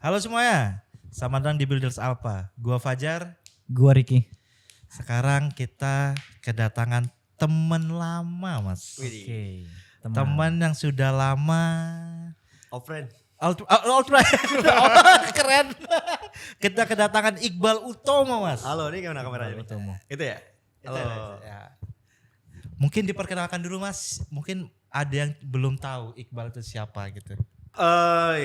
Halo semuanya, selamat datang di Builders Alpha. Gua Fajar. Gua Ricky. Sekarang kita kedatangan teman lama, Mas. Oke. Teman yang sudah lama. Old friend. Old friend. Keren. Kita kedatangan Iqbal Utomo, Mas. Halo, ini gimana kameranya? Utomo. Itu ya? Halo. Ya. Mungkin diperkenalkan dulu, Mas. Mungkin ada yang belum tahu Iqbal itu siapa gitu.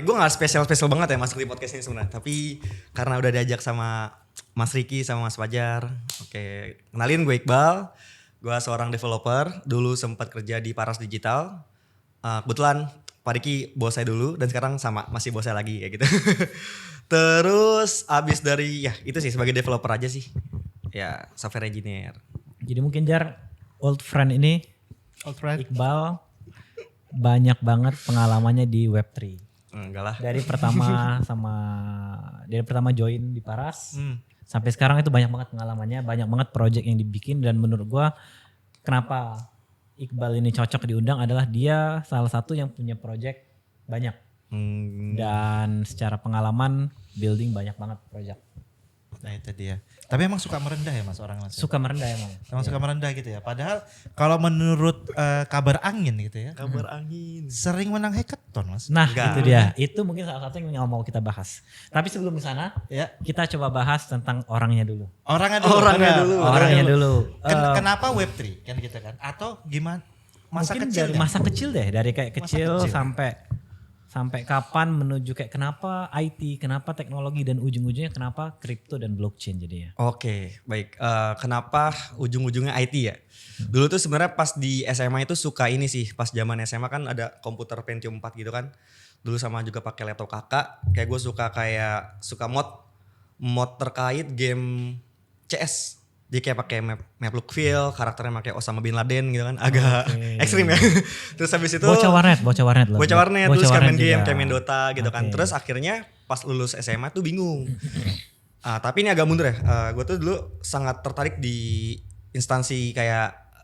Gue gak spesial banget ya masuk di podcast ini sebenarnya. Tapi karena udah diajak sama Mas Ricky sama Mas Fajar. Oke, kenalin gue Iqbal. Gue seorang developer. Dulu sempat kerja di Paras Digital. Kebetulan Pak Ricky bos saya dulu dan sekarang sama masih bos saya lagi kayak gitu. Terus abis dari ya itu sih sebagai developer aja sih. Ya software engineer. Jadi mungkin Jar, old friend ini, Old friend. Iqbal banyak banget pengalamannya di Web3. Enggak lah. Dari pertama join di Paras sampai sekarang itu banyak banget pengalamannya, banyak banget project yang dibikin dan menurut gua kenapa Iqbal ini cocok diundang adalah dia salah satu yang punya project banyak dan secara pengalaman building banyak banget project. Nah itu dia. Tapi emang suka merendah ya Mas orang Mas? Suka merendah emang. Emang suka merendah gitu ya. Padahal kalau menurut kabar angin gitu ya. Kabar angin. Sering menang hackathon Mas. Nah Enggak. itu dia, itu mungkin salah satu yang mau kita bahas. Tapi sebelum ke sana, Ya. kita coba bahas tentang orangnya dulu. Orangnya dulu. Orangnya benar. dulu. Orangnya dulu. Kenapa Web3 kan gitu kan? Atau gimana? Masa Mungkin kecil dari kan? masa kecil deh, dari kayak Masa kecil kecil. sampai kapan menuju kayak kenapa IT, kenapa teknologi dan ujung-ujungnya kenapa kripto dan blockchain jadinya. Oke, baik. Kenapa ujung-ujungnya IT ya? Dulu tuh sebenarnya pas di SMA itu suka ini sih. Pas zaman SMA kan ada komputer Pentium 4 gitu kan. Dulu sama juga pakai laptop kakak. Kayak gue suka mod terkait game CS. Jadi kayak pakai map look feel, karakternya pakai Osama bin Laden gitu kan. Agak ekstrim ya. Terus habis itu Bocah warnet loh. Bocah warnet terus kayak main juga. game, kayak main Dota gitu kan. Oke. Terus akhirnya pas lulus SMA tuh bingung. Tapi ini agak mundur ya. Gue tuh dulu sangat tertarik di instansi kayak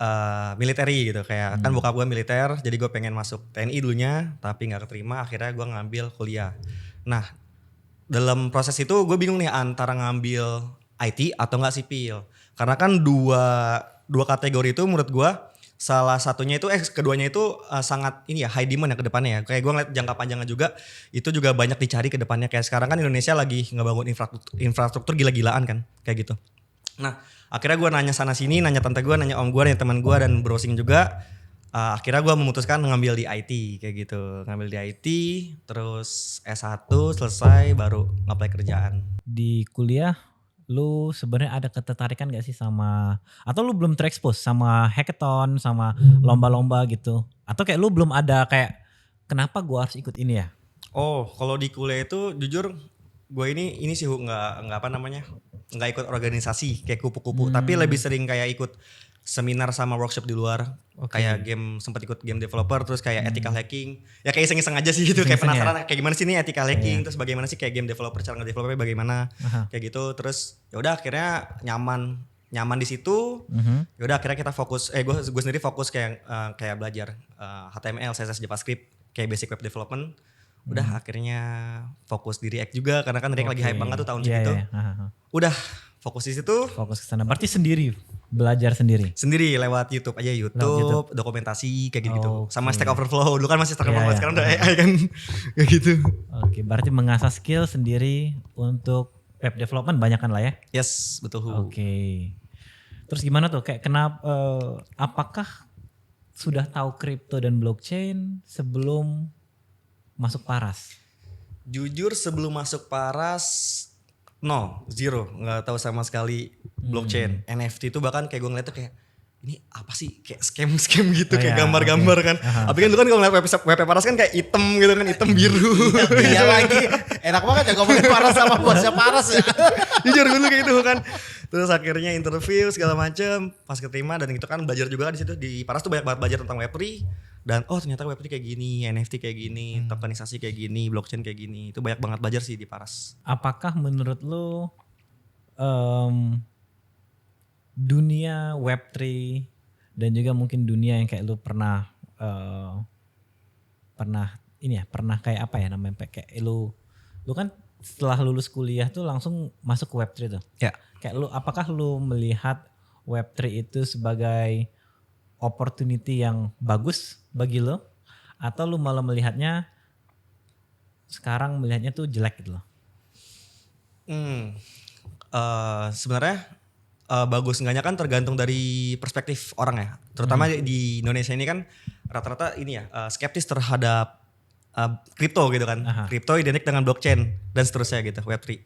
military gitu. Kayak kan bokap gue militer, jadi gue pengen masuk TNI dulunya, tapi nggak keterima. Akhirnya gue ngambil kuliah. Nah, dalam proses itu gue bingung nih antara ngambil IT atau nggak sipil. Karena kan dua kategori itu menurut gue salah satunya itu keduanya itu sangat ini ya high demand ya ke depannya ya. Kayak gue ngeliat jangka panjangnya juga itu juga banyak dicari ke depannya. Kayak sekarang kan Indonesia lagi ngebangun infrastruktur gila-gilaan kan kayak gitu. Nah akhirnya gue nanya sana sini, nanya tante gue, nanya om gue, nanya teman gue dan browsing juga. Akhirnya gue memutuskan ngambil di IT kayak gitu. Ngambil di IT terus S1 selesai baru ngapply kerjaan. Di kuliah lu sebenarnya ada ketertarikan gak sih sama, atau lu belum terekspos sama hackathon, sama lomba-lomba gitu, atau kayak lu belum ada kayak kenapa gua harus ikut ini ya? Oh, kalau di kuliah itu jujur gue ini sih nggak apa namanya nggak ikut organisasi kayak kupu-kupu, tapi lebih sering kayak ikut seminar sama workshop di luar. Kayak sempat ikut game developer, terus kayak ethical hacking. Ya kayak iseng-iseng aja sih gitu, kayak Iseng-iseng penasaran kayak gimana sih ini ethical hacking, terus bagaimana sih kayak game developer, cara nge-developnya bagaimana, kayak gitu. Terus ya udah akhirnya nyaman di situ. Ya udah akhirnya kita fokus gue sendiri fokus kayak belajar HTML, CSS, JavaScript, kayak basic web development. Udah akhirnya fokus di React juga karena kan React lagi hype banget tuh tahun segitu. Udah fokus di situ. Fokus ke sana. Berarti sendiri belajar sendiri. Sendiri lewat YouTube aja, YouTube. Dokumentasi kayak gitu. Sama Stack Overflow. Dulu kan masih Stack Overflow, sekarang udah AI kan. Kayak gitu. Oke, berarti mengasah skill sendiri untuk web development banyak kan lah ya? Yes, betul. Oke. Terus gimana tuh kayak apakah sudah tahu kripto dan blockchain sebelum masuk Paras? Jujur sebelum masuk Paras zero, nggak tahu sama sekali blockchain, NFT itu bahkan kayak gue ngeliat tuh kayak ini apa sih kayak scam gitu, kayak gambar-gambar kan. Tapi kan lu kan kalau ngeliat web Paras kan kayak hitam gitu kan, hitam biru. Iya lagi. Enak banget ya ngomongin Paras sama bosnya Paras ya. Jujur dulu kayak gitu kan. Terus akhirnya interview segala macem, pas keterima dan itu kan belajar juga di situ di Paras tuh banyak banget belajar tentang Web3 dan ternyata Web3 kayak gini, NFT kayak gini, tokenisasi kayak gini, blockchain kayak gini. Itu banyak banget belajar sih di Paras. Apakah menurut lu dunia Web3 dan juga mungkin dunia yang kayak lu pernah ini ya, pernah kayak apa ya namanya, kayak lu kan setelah lulus kuliah tuh langsung masuk ke Web3 tuh. Ya. Kayak lu, apakah lu melihat Web3 itu sebagai opportunity yang bagus bagi lo? Atau lu malah melihatnya sekarang melihatnya tuh jelek gitu loh? Sebenarnya bagus enggaknya kan tergantung dari perspektif orang ya. Terutama di Indonesia ini kan rata-rata ini ya skeptis terhadap kripto gitu kan. Kripto identik dengan blockchain dan seterusnya gitu, Web3.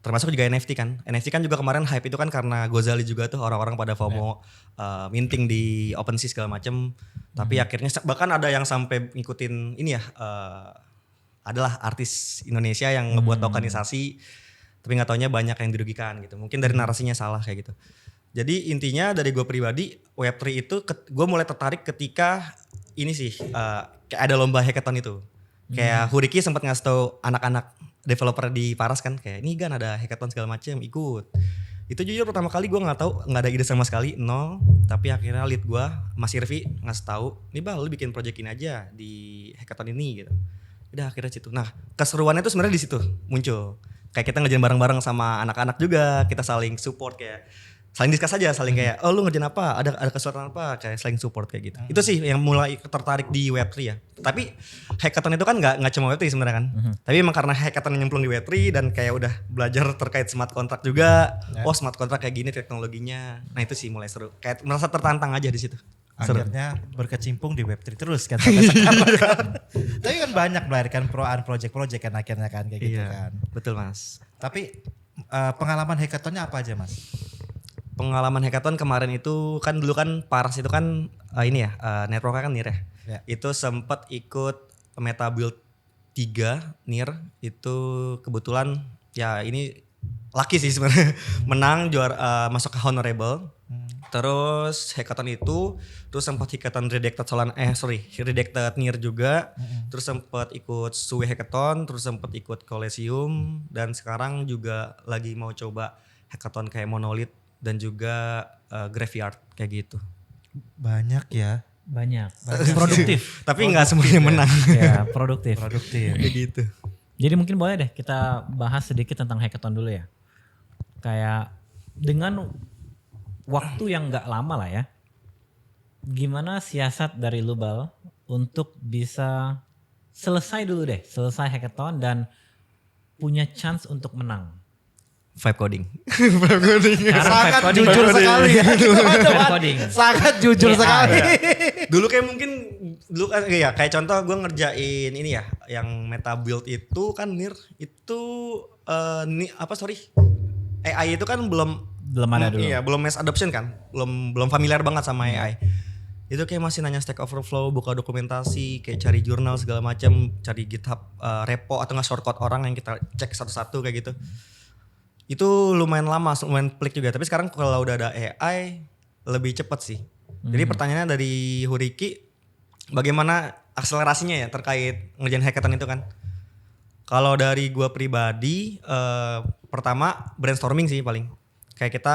Termasuk juga NFT kan. NFT kan juga kemarin hype itu kan karena Gozali juga tuh orang-orang pada FOMO minting di OpenSea segala macem. Tapi akhirnya bahkan ada yang sampai ngikutin ini ya adalah artis Indonesia yang ngebuat tokenisasi tapi nggak taunya banyak yang dirugikan gitu. Mungkin dari narasinya salah kayak gitu. Jadi intinya dari gue pribadi Web3 itu gue mulai tertarik ketika ini sih kayak ada lomba hackathon itu. Kayak Huriki sempat ngasih tahu anak-anak developer di Paras kan kayak ini kan ada hackathon segala macam ikut. Itu jujur pertama kali gue nggak tahu, nggak ada ide sama sekali, nol. Tapi akhirnya lead gue Mas Irvi ngasih tahu, nih bang lu bikin project ini aja di hackathon ini gitu. Udah akhirnya situ. Nah keseruannya tuh sebenarnya di situ muncul. Kayak kita ngerjain bareng-bareng sama anak-anak juga, kita saling support kayak saling discuss aja, saling kayak oh lu ngerjain apa, ada kesulitan apa, kayak saling support kayak gitu. Itu sih yang mulai tertarik di Web3 ya. Tapi hackathon itu kan nggak cuma Web3 sebenarnya kan. Tapi emang karena hackathon nyemplung di Web3 dan kayak udah belajar terkait smart contract juga. Oh smart contract kayak gini teknologinya. Nah itu sih mulai seru. Kayak merasa tertantang aja di situ. Akhirnya berkecimpung di Web3 terus kan sampai sekarang. Tapi kan banyak melahirkan project-project kan akhirnya kan kayak gitu kan. Betul mas. Tapi pengalaman hackathonnya apa aja mas? Pengalaman hackathon kemarin itu kan dulu kan Paras itu kan ini ya networknya kan NIR ya. Itu sempat ikut Meta Build 3 NIR itu kebetulan ya ini lucky sih sebenarnya menang juara masuk ke honorable. Terus hackathon itu terus sempat hackathon Redacted NIR juga. Terus sempat ikut Suwe hackathon, terus sempat ikut Coliseum dan sekarang juga lagi mau coba hackathon kayak Monolith dan juga Graveyard kayak gitu. Banyak ya. Banyak. Produktif. Tapi nggak semuanya menang. Ya, produktif. Kayak gitu. Jadi mungkin boleh deh kita bahas sedikit tentang hackathon dulu ya. Kayak dengan waktu yang nggak lama lah ya. Gimana siasat dari lu Bal untuk bisa selesai hackathon dan punya chance untuk menang? Vibe coding. Sangat jujur sekali ya. Vibe coding. Sangat jujur sekali. Dulu kayak mungkin ya kayak contoh gue ngerjain ini ya yang Meta Build itu kan NIR itu AI itu kan belum ada dulu. Iya, belum mass adoption kan. Belum familiar banget sama AI. Itu kayak masih nanya Stack Overflow, buka dokumentasi, kayak cari jurnal segala macam, cari GitHub repo atau enggak shortcode orang yang kita cek satu-satu kayak gitu. Itu lumayan lama, lumayan pelik juga. Tapi sekarang kalau udah ada AI lebih cepat sih. Jadi pertanyaannya dari Huriki, bagaimana akselerasinya ya terkait ngerjain hackathon itu kan? Kalau dari gua pribadi, pertama brainstorming sih paling. Kayak kita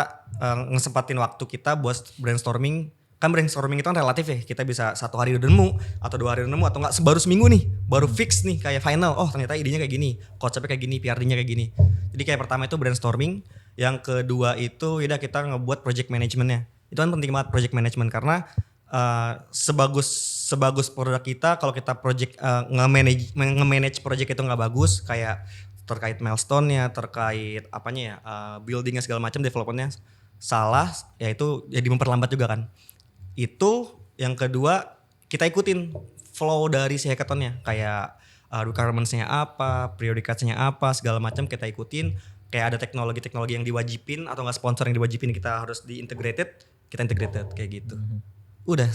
ngesempatin waktu kita buat brainstorming. Kan brainstorming itu kan relatif ya. Kita bisa 1 hari udah nemu atau 2 hari udah nemu atau enggak baru seminggu nih. Baru fix nih kayak final. Oh ternyata idenya kayak gini. Konsepnya kayak gini, PRD-nya kayak gini. Jadi kayak pertama itu brainstorming. Yang kedua itu yaudah kita ngebuat project managementnya. Itu kan penting banget project management karena sebagus produk kita kalau kita project nge-manage project itu nggak bagus kayak terkait milestone-nya, terkait apanya ya, building-nya segala macam, development-nya salah, ya itu jadi memperlambat juga kan. Itu yang kedua kita ikutin flow dari si hackathon-nya kayak requirements-nya apa, prioritasnya apa, segala macam kita ikutin. Kayak ada teknologi-teknologi yang diwajibin atau nggak sponsor yang diwajibin kita harus di-integrated, kita integrated kayak gitu. Udah,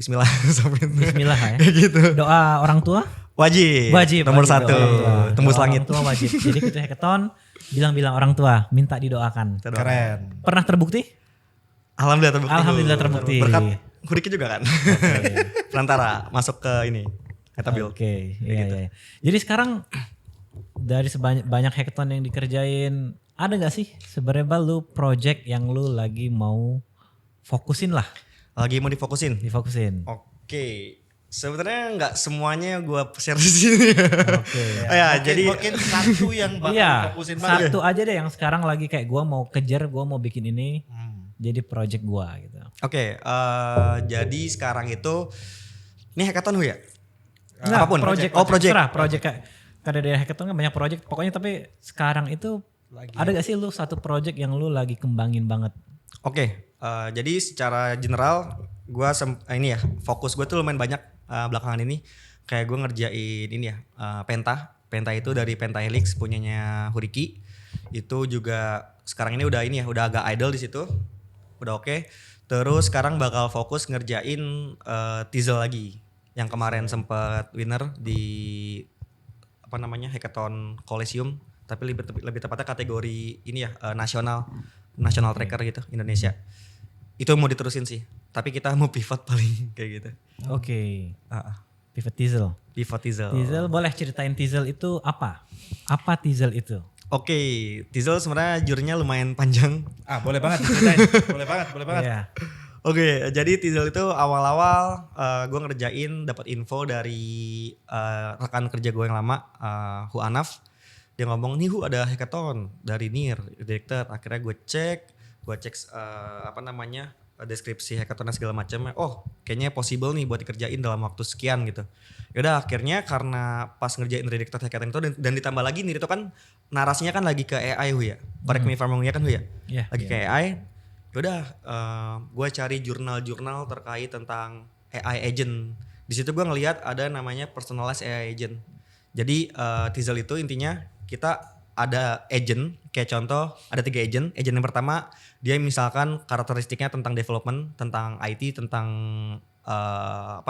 bismillah sampai Bismillah ya. Kayak gitu. Doa orang tua? Wajib nomor 1 tembus langit. Orang tua wajib. Jadi kita hackathon bilang orang tua minta didoakan. Keren. Pernah terbukti? Alhamdulillah terbukti. Berkat Berkat Huriki juga kan. Perantara masuk ke ini Meta Build. Oke, iya. Jadi sekarang dari banyak hackathon yang dikerjain, ada gak sih sebenarnya lu project yang lu lagi mau fokusin lah? Lagi mau difokusin. Difokusin. Oke. Sebenarnya nggak semuanya gue share di sini. Oke. Mungkin satu yang bakal Iya, fokusin banget. satu aja deh yang sekarang lagi kayak gue mau kejar, gue mau bikin ini jadi project gue gitu. Oke, jadi sekarang itu ini hackathon ya? Enggak, Apapun. project. Oh, project. Terserah, project kayak kada dari hackathon kan banyak project. Pokoknya tapi sekarang itu ada gak sih lu satu project yang lu lagi kembangin banget? Oke, jadi secara general gue ini ya fokus gue tuh lumayan banyak belakangan ini. Kayak gue ngerjain ini ya Penta. Penta itu dari Pentahelix punyanya Huriki. Itu juga sekarang ini udah agak idle di situ. Udah oke. Terus sekarang bakal fokus ngerjain Teasel lagi. Yang kemarin sempet winner di hackathon Coliseum. Tapi lebih tepatnya kategori ini ya national tracker gitu Indonesia. Itu mau diterusin sih. Tapi kita mau pivot paling kayak gitu. Oke. Pivot Teasel. Pivot Teasel. Teasel boleh ceritain Teasel itu apa? Apa Teasel itu? Oke, Teasel sebenarnya jurnya lumayan panjang. Boleh banget diceritain. boleh banget. Iya. Oke, jadi Teasel itu awal-awal gue ngerjain dapat info dari rekan kerja gue yang lama, Hu Anaf. Dia ngomong, nih Hu ada hackathon dari NIR, director. Akhirnya gue cek deskripsi hackathonnya segala macamnya. Oh, kayaknya possible nih buat dikerjain dalam waktu sekian gitu. Yaudah akhirnya karena pas ngerjain director hackathon itu dan ditambah lagi NIR itu kan narasinya kan lagi ke AI Hu ya. Correct me if I'm wrong ya kan Hu ya? Yeah, lagi ke AI. Yaudah gue cari jurnal-jurnal terkait tentang AI agent. Di situ gue ngelihat ada namanya personalized AI agent. Jadi Teasel itu intinya kita ada agent, kayak contoh ada 3 agent. Agent yang pertama dia misalkan karakteristiknya tentang development, tentang IT, tentang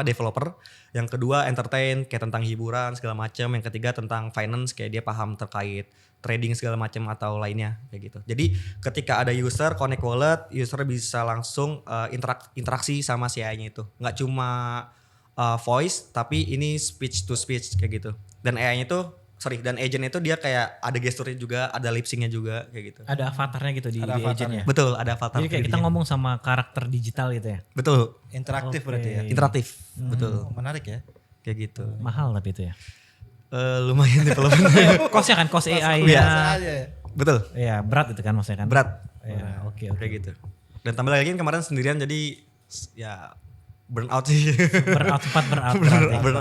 developer. Yang kedua entertain, kayak tentang hiburan segala macam. Yang ketiga tentang finance, kayak dia paham terkait trading segala macam atau lainnya kayak gitu. Jadi ketika ada user connect wallet, user bisa langsung interaksi sama si AI-nya itu. Nggak cuma voice, tapi ini speech to speech kayak gitu. Dan AI-nya itu dan agent itu dia kayak ada gesturnya juga, ada lip syncnya juga kayak gitu. Ada avatarnya gitu di agentnya. Betul, ada avatar. Jadi kayak kita ngomong sama karakter digital gitu ya. Betul. Interaktif berarti ya. Interaktif. Betul. Menarik ya. Kayak gitu. Mahal tapi itu ya. Lumayan development. Kosnya kan kos AI Iya. ya. Betul. Iya, berat itu kan maksudnya kan. Berat. Iya, oke. Kayak gitu. Dan tambah lagi kan kemarin sendirian jadi ya burn out sih. Sempat burn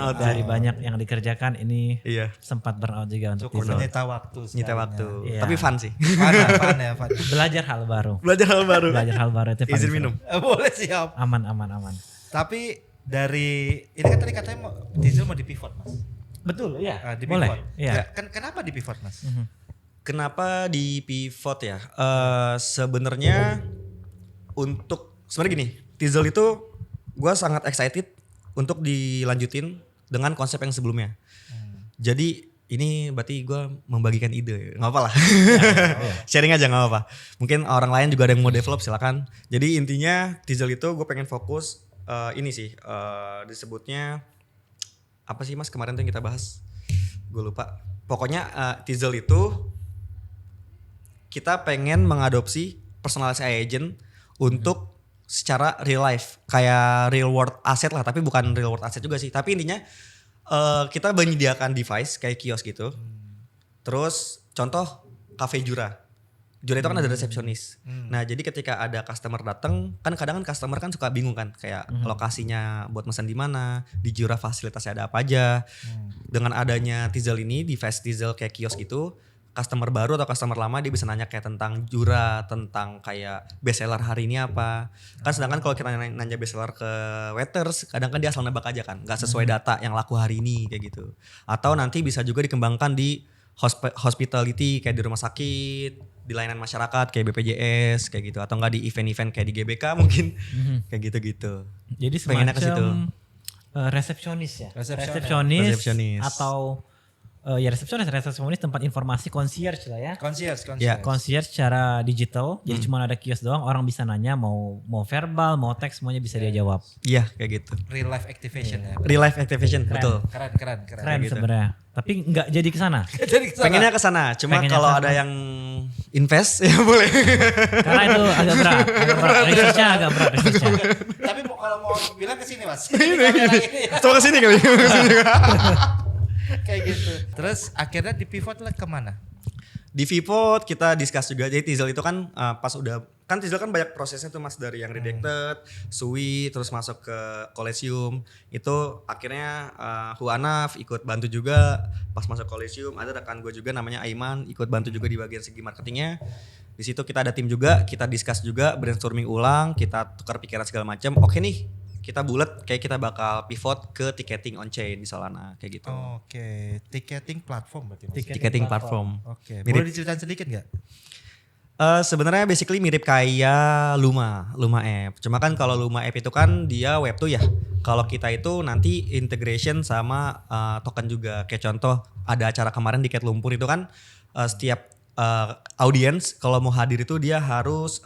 out. Dari banyak yang dikerjakan ini Iya. sempat burn out juga untuk Cukup Teasel. menyita waktu. Nyita waktu. Iya. Tapi fun sih. Fun ya. Belajar hal baru. Belajar hal baru. Belajar hal baru itu Izin paling minum. Boleh siap. Aman. Tapi dari ini kan tadi katanya Teasel mau di pivot mas. Betul, iya. Di Boleh. pivot. Iya. Kenapa di pivot mas? Kenapa di pivot ya? Sebenarnya sebenarnya gini, Teasel itu gue sangat excited untuk dilanjutin dengan konsep yang sebelumnya. Jadi ini berarti gue membagikan ide, nggak apa lah. Sharing aja nggak apa. Mungkin orang lain juga ada yang mau develop silakan. Jadi intinya Teasel itu gue pengen fokus ini sih disebutnya apa sih mas kemarin tuh yang kita bahas? Gue lupa. Pokoknya Teasel itu kita pengen mengadopsi personalized AI agent untuk secara real life, kayak real world asset lah, tapi bukan real world asset juga sih. Tapi intinya kita menyediakan device kayak kios gitu. Terus contoh cafe Jura. Jura itu kan ada resepsionis. Nah, jadi ketika ada customer datang, kan kadang customer kan suka bingung kan, kayak lokasinya buat pesan di mana, di Jura fasilitasnya ada apa aja. Dengan adanya Teasel ini, device Teasel kayak kios gitu, customer baru atau customer lama dia bisa nanya kayak tentang Jura, tentang kayak best seller hari ini apa. Kan sedangkan kalau kita nanya best seller ke waiters, kadang kan dia asal nebak aja kan, nggak sesuai data yang laku hari ini kayak gitu. Atau nanti bisa juga dikembangkan di hospitality kayak di rumah sakit, di layanan masyarakat kayak BPJS kayak gitu, atau enggak di event-event kayak di GBK mungkin kayak gitu-gitu. Jadi Pengennya ke situ. semacam resepsionis ya. Resepsionis. Atau ya resepsionis tempat informasi concierge lah ya. Concierge. Ya. Concierge secara digital, jadi cuma ada kios doang, orang bisa nanya mau verbal, mau teks, semuanya bisa dia jawab. Iya kayak gitu. Real life activation ya. Real life activation, betul. Keren. Keren gitu. sebenarnya. Tapi nggak jadi kesana. Jadi kesana. Pengennya ke sana, cuma Pengennya kalau kesana. ada yang invest ya boleh. Karena itu agak berat. Research-nya agak berat research-nya. Tapi kalau mau bilang ke sini Mas. Ini kamera ini ya. Coba kesini kali. Kayak gitu. Terus akhirnya di pivot lah kemana? Di Vivot kita discuss juga. Jadi Tizel itu kan pas udah kan Tizel kan banyak prosesnya tuh Mas, dari yang redacted, Sui, terus masuk ke Coliseum. Itu akhirnya Huanaf ikut bantu juga pas masuk Coliseum. Ada rekan gue juga namanya Aiman ikut bantu juga di bagian segi marketingnya. Di situ kita ada tim juga, kita discuss juga, brainstorming ulang, kita tukar pikiran segala macam. Oke nih, kita bulat kayak kita bakal pivot ke ticketing on chain di Solana kayak gitu. Oke, ticketing platform berarti Mas. Ticketing platform. Oke, Mirip. boleh diceritain sedikit nggak? Sebenarnya basically mirip kayak Luma app. Cuma kan kalau Luma app itu kan dia web tuh ya. Kalau kita itu nanti integration sama token juga. Kayak contoh ada acara kemarin di Cat Lumpur itu kan setiap audience kalau mau hadir itu dia harus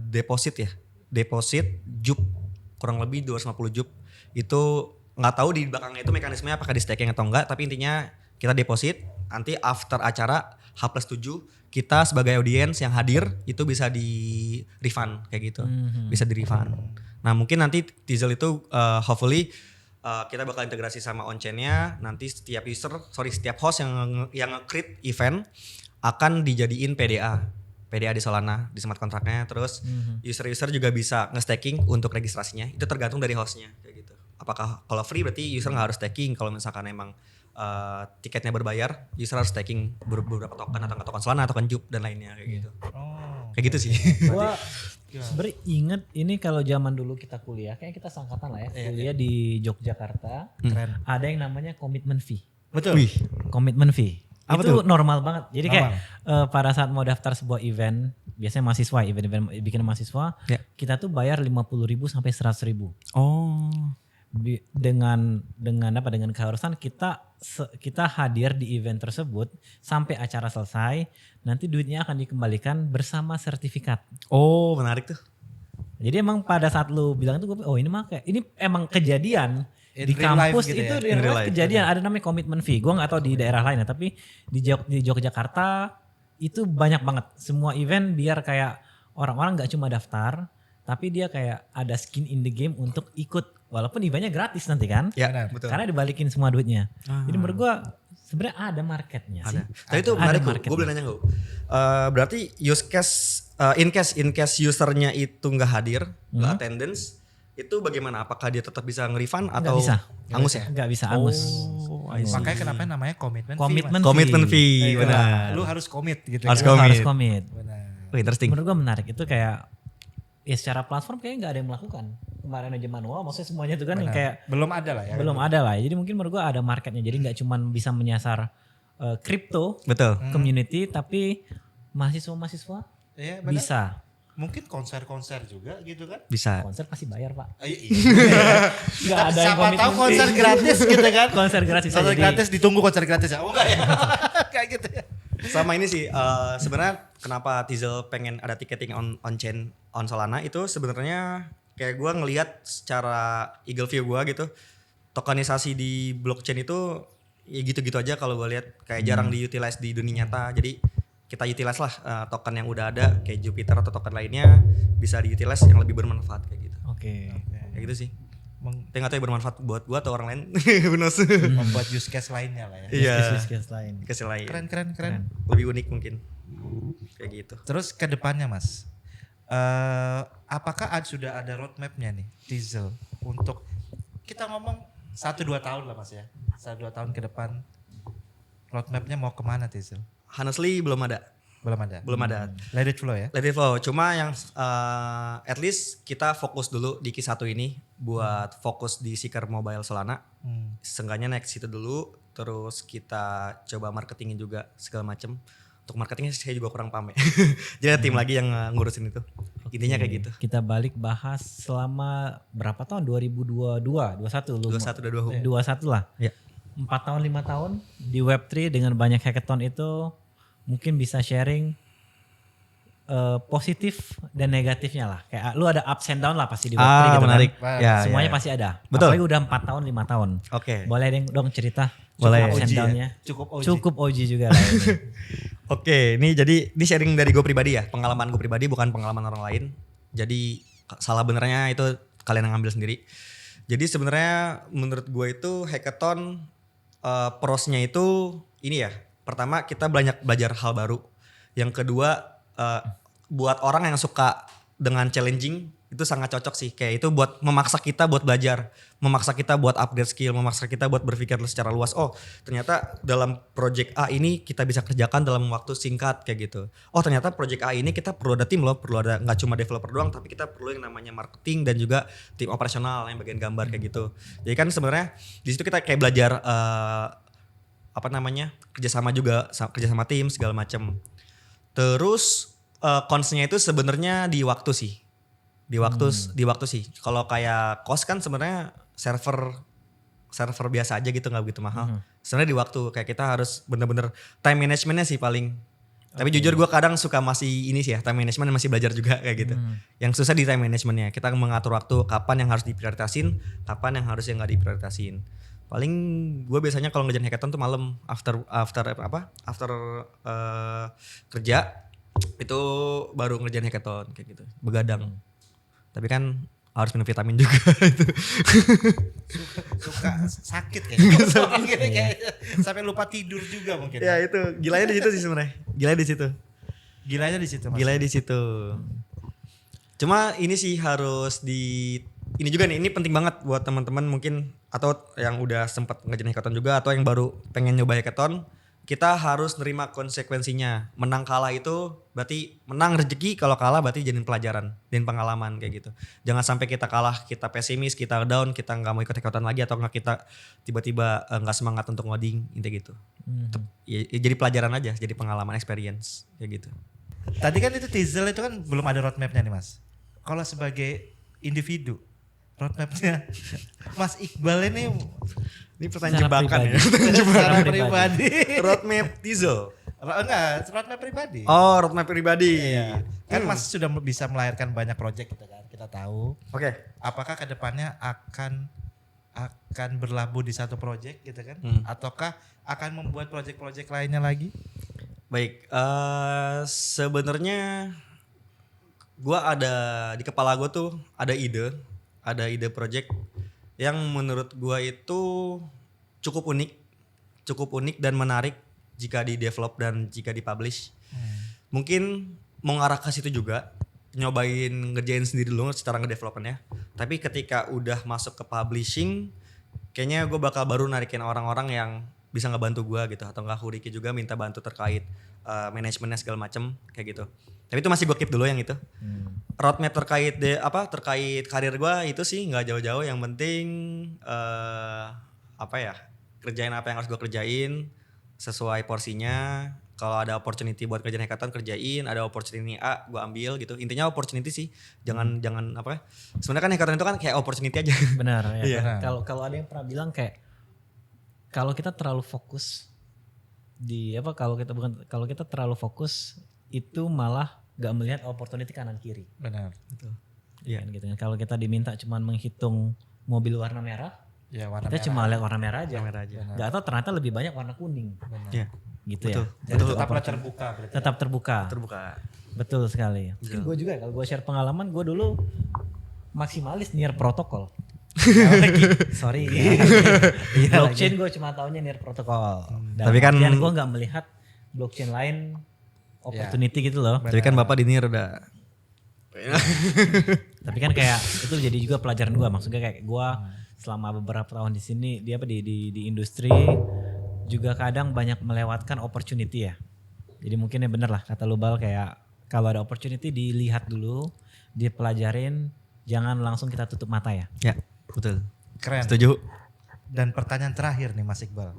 deposit JUP kurang lebih 250 JUP. Itu nggak tahu di belakangnya itu mekanismenya apakah di staking atau enggak, tapi intinya kita deposit, nanti after acara H+7 kita sebagai audiens yang hadir itu bisa di refund kayak gitu. Bisa di refund. Nah mungkin nanti Tizel itu hopefully kita bakal integrasi sama on-chain-nya. Nanti setiap host yang nge-create event akan dijadiin PDA di Solana, di smart contract-nya. Terus user-user juga bisa nge-staking untuk registrasinya. Itu tergantung dari host-nya kayak gitu. Apakah kalau free berarti user nggak harus staking. Kalau misalkan emang tiketnya berbayar, user harus staking beberapa token atau token Solana, token JUP dan lainnya kayak gitu. Oh. Kayak gitu sih. Gua sebenernya inget ini kalau zaman dulu kita kuliah, kayak kita sangkatan lah ya, kuliah di Yogyakarta. Keren. Ada yang namanya commitment fee. Betul. Wih. Commitment fee. Apa Itu tuh? normal banget. Jadi kayak Normal. pada saat mau daftar sebuah event, biasanya mahasiswa, event bikin mahasiswa, Ya. kita tuh bayar 50.000 sampai 100.000. Oh. Dengan keharusan kita hadir di event tersebut sampai acara selesai, nanti duitnya akan dikembalikan bersama sertifikat. Oh, menarik tuh. Jadi emang pada saat lu bilang itu, oh ini mah kayak ini emang kejadian In di real life kampus gitu itu ya? di In real real life life. kejadian, ada namanya commitment fee. Gua nggak tahu di daerah lain ya, tapi di Yogyakarta itu banyak banget. Semua event biar kayak orang-orang nggak cuma daftar, tapi dia kayak ada skin in the game untuk ikut, walaupun eventnya gratis nanti kan, Ya, Benar. betul. karena dibalikin semua duitnya. Jadi menurut gua sebenarnya ada marketnya sih. Ada. Tapi itu Ada menarik, gue marketnya. boleh nanya nggak? Berarti in case usernya itu nggak hadir, nggak attendance, itu bagaimana? Apakah dia tetap bisa nge-refund Nggak atau bisa. angus ya? Nggak bisa angus. Oh, I see. Makanya kenapa namanya komitmen Komitmen Commitment fee. fee, benar. Lu harus komit gitu. Harus kan? komit. Harus komit. Benar. Oh, interesting. Menurut gue menarik, itu kayak ya secara platform kayaknya nggak ada yang melakukan. Kemarin aja manual, maksudnya semuanya itu kan yang kayak Belum ada lah ya. belum ada lah. Jadi mungkin menurut gue ada marketnya. Jadi nggak cuma bisa menyasar crypto Betul. community, tapi mahasiswa-mahasiswa Iya, benar. bisa. Mungkin konser-konser juga gitu kan? Bisa. Konser pasti bayar pak. Iya. Nggak ada yang Siapa tahu komitmen konser fee. gratis gitu kan? Konser gratis. Konser jadi gratis ditunggu konser gratis ya. Oh enggak ya. Kayak gitu ya. Sama ini sih sebenarnya kenapa Tizel pengen ada ticketing on chain on Solana itu sebenarnya kayak gue ngelihat secara eagle view gue gitu, tokenisasi di blockchain itu ya gitu-gitu aja kalau gue lihat, kayak jarang diutilize di dunia nyata. Jadi kita utilize lah token yang udah ada kayak Jupiter atau token lainnya bisa diutilize yang lebih bermanfaat kayak gitu. Oke. Kayak gitu sih. Tapi nggak tahu ya bermanfaat buat gue atau orang lain. Who knows? Membuat use case lainnya lah ya. Iya. Case lain. Kasih lain. Keren. Lebih unik mungkin. Kayak gitu. Terus ke depannya Mas. Apakah sudah ada roadmapnya nih Tizel untuk kita ngomong 1-2 tahun lah Mas ya. 1-2 tahun ke depan roadmapnya mau kemana Tizel? Honestly belum ada. Belum ada. Let it flow ya. Let it flow. Cuma yang at least kita fokus dulu di Q1 ini buat fokus di Seeker Mobile Solana. Seenggaknya naik situ dulu, terus kita coba marketingin juga segala macem. Untuk marketingnya saya juga kurang paham ya. Jadi ada tim lagi yang ngurusin itu. Intinya kayak gitu. Kita balik bahas selama berapa tahun? 2022, 21 lu. 21 udah 2 21 lah. Ya. 4 tahun 5 tahun di Web3 dengan banyak hackathon itu mungkin bisa sharing positif dan negatifnya lah. Kayak lu ada ups and down lah pasti di Web3 gitu menarik. kan. Ya, Semuanya ya. pasti ada. Betul. Apalagi udah 4 tahun 5 tahun. Oke. Boleh dong cerita. Boleh. Ups and OG ya? down-nya. Cukup OG. Cukup OG juga lah ini. Oke, ini jadi ini sharing dari gue pribadi ya, pengalaman gue pribadi bukan pengalaman orang lain. Jadi salah benernya itu kalian yang ngambil sendiri. Jadi sebenarnya menurut gue itu hackathon prosnya itu ini ya. Pertama kita banyak belajar hal baru. Yang kedua buat orang yang suka dengan challenging itu sangat cocok sih. Kayak itu buat memaksa kita buat belajar, memaksa kita buat upgrade skill, memaksa kita buat berpikir secara luas. Oh ternyata dalam project A ini kita bisa kerjakan dalam waktu singkat kayak gitu. Oh ternyata project A ini kita perlu ada tim loh, perlu ada nggak cuma developer doang, tapi kita perlu yang namanya marketing dan juga tim operasional yang bagian gambar kayak gitu. Jadi kan sebenarnya di situ kita kayak belajar kerjasama juga, kerjasama tim segala macam. Terus cons-nya itu sebenarnya di waktu sih. Di waktu sih. Kalau kayak cost kan sebenarnya server biasa aja gitu nggak begitu mahal. Sebenarnya di waktu kayak kita harus bener-bener time managementnya sih paling. Tapi jujur gue kadang suka masih ini sih ya, time management masih belajar juga kayak gitu. Yang susah di time managementnya. Kita mengatur waktu kapan yang harus diprioritasin, kapan yang harusnya nggak diprioritasin. Paling gue biasanya kalau ngerjain hackathon tuh malam after kerja itu baru ngerjain hackathon kayak gitu, begadang. Tapi kan harus minum vitamin juga itu. Suka sakit kayaknya. Sampai lupa tidur juga mungkin. Ya itu gilanya di situ sih sebenarnya. Gilanya di situ. Mas. Gilanya di situ. Cuma ini sih harus ini juga nih, ini penting banget buat teman-teman mungkin atau yang udah sempat ngerjain hackathon juga atau yang baru pengen nyoba hackathon, kita harus nerima konsekuensinya. Menang kalah itu berarti menang rezeki, kalau kalah berarti jadiin pelajaran dan pengalaman kayak gitu. Jangan sampai kita kalah, kita pesimis, kita down, kita nggak mau ikut hackathon lagi atau nggak kita tiba-tiba nggak semangat untuk ngoding intinya gitu. Ya, jadi pelajaran aja, jadi pengalaman experience kayak gitu. Tadi kan itu Tizzle itu kan belum ada roadmapnya nih Mas. Kalau sebagai individu, roadmapnya Mas Iqbal ini Pertanyaan Secara jebakan ya. secara pribadi. Roadmap Tizzle. Enggak, roadmap pribadi. Oh, roadmap pribadi. Iya. Kan Mas sudah bisa melahirkan banyak project gitu kan, kita tahu. Oke. Apakah kedepannya akan berlabuh di satu project gitu kan? Ataukah akan membuat project-project lainnya lagi? Baik, sebenarnya gua ada di kepala gua tuh ada ide project yang menurut gua itu cukup unik dan menarik jika di develop dan jika di publish. Mungkin mau ngarah ke situ juga, nyobain ngerjain sendiri dulu secara ngedevelopnya. Tapi ketika udah masuk ke publishing, kayaknya gue bakal baru narikin orang-orang yang bisa ngebantu gue gitu, atau enggak Huriki juga minta bantu terkait manajemennya segala macem kayak gitu. Tapi itu masih gue keep dulu yang itu. Roadmap terkait karir gue itu sih nggak jauh-jauh. Yang penting kerjain apa yang harus gue kerjain sesuai porsinya. Kalau ada opportunity buat kerjaan hackathon kerjain, ada opportunity A gue ambil gitu. Intinya opportunity sih, jangan sebenarnya kan hackathon itu kan kayak opportunity aja. Benar ya. Iya. Kalau ada yang pernah bilang kayak kalau kita terlalu fokus kalau kita terlalu fokus itu malah gak melihat opportunity kanan kiri. Benar. Betul. Iya. Kan gitu kan. Kalau kita diminta cuman menghitung mobil warna merah, Ya, warna kita merah. cuma lihat warna merah aja. Benar. Gak tahu ternyata lebih banyak warna kuning. Benar. Iya. Gitu Betul. ya. Jadi tetaplah terbuka berarti. Tetap terbuka. Terbuka. Betul sekali. Mungkin gue juga kalau gue share pengalaman, gue dulu maksimalis near protokol. Sorry. Blockchain gue cuma taunya near protokol. Tapi kan gue nggak melihat blockchain lain opportunity gitu loh. Tapi kan Bapak di NIR udah Tapi kan kayak itu jadi juga pelajaran gue. Maksudnya kayak gue selama beberapa tahun di sini di industri juga kadang banyak melewatkan opportunity ya. Jadi mungkin ya bener lah kata lu Bal, kayak kalau ada opportunity dilihat dulu, dipelajarin, jangan langsung kita tutup mata ya. Ya, betul. Keren. Setuju. Dan pertanyaan terakhir nih Mas Iqbal.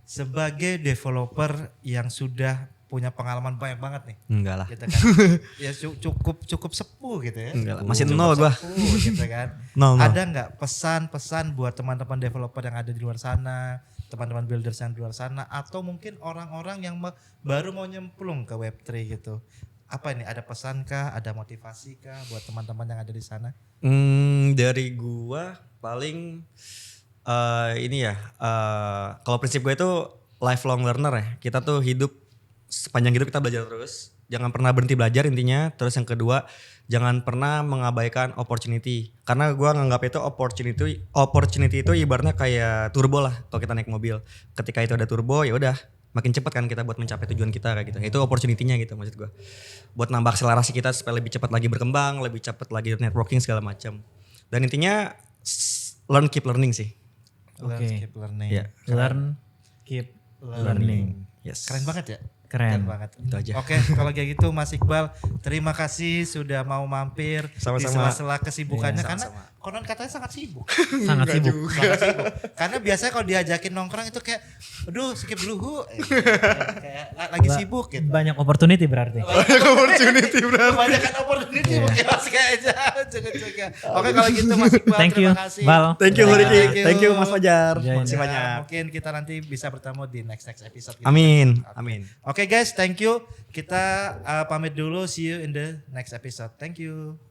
Sebagai developer yang sudah punya pengalaman banyak banget nih. Enggak lah. Gitu kan. Ya cukup sepuh gitu ya. Enggak lah, masih Cukup nol gua. sepuh gitu kan. Nol. Ada nggak pesan-pesan buat teman-teman developer yang ada di luar sana teman-teman builders yang di luar sana atau mungkin orang-orang yang baru mau nyemplung ke Web3 gitu. Apa ini, ada pesan kah, ada motivasi kah buat teman-teman yang ada di sana? Dari gua paling ini ya, kalau prinsip gue itu lifelong learner ya. Kita tuh hidup, sepanjang hidup kita belajar terus. Jangan pernah berhenti belajar intinya. Terus yang kedua, jangan pernah mengabaikan opportunity. Karena gua nganggap itu opportunity itu ibaratnya kayak turbo lah kalau kita naik mobil. Ketika itu ada turbo ya udah makin cepat kan kita buat mencapai tujuan kita kayak gitu. Itu opportunity-nya gitu maksud gua. Buat nambah akselerasi kita supaya lebih cepat lagi berkembang, lebih cepat lagi networking segala macam. Dan intinya learn keep learning sih. Oke. Keep learning. Iya. Learn, keep learning. Yes. Keren banget ya. Keren. Banget. Itu aja. Oke, kalau kayak gitu Mas Iqbal, terima kasih sudah mau mampir di Sama-sama. sela-sela kesibukannya, Iya, karena sama-sama. konon katanya sangat sibuk. Sangat sibuk. Sangat sibuk. Karena biasanya kalau diajakin nongkrong itu kayak, aduh skip dulu hu. Kayak lagi sibuk gitu. Banyak opportunity berarti. Opportunity berarti. Kebanyakan opportunity mungkin Mas kayaknya. Jaga-jaga. Oke, kalau gitu Mas Iqbal, Thank you, terima kasih. Bal. Thank you Thank Ricky. you. Thank you Mas Fajar. Join. Makasih Ya, banyak. mungkin kita nanti bisa bertemu di next episode. Gitu. Amin. Amin. Oke guys, thank you. Kita pamit dulu. See you in the next episode. Thank you.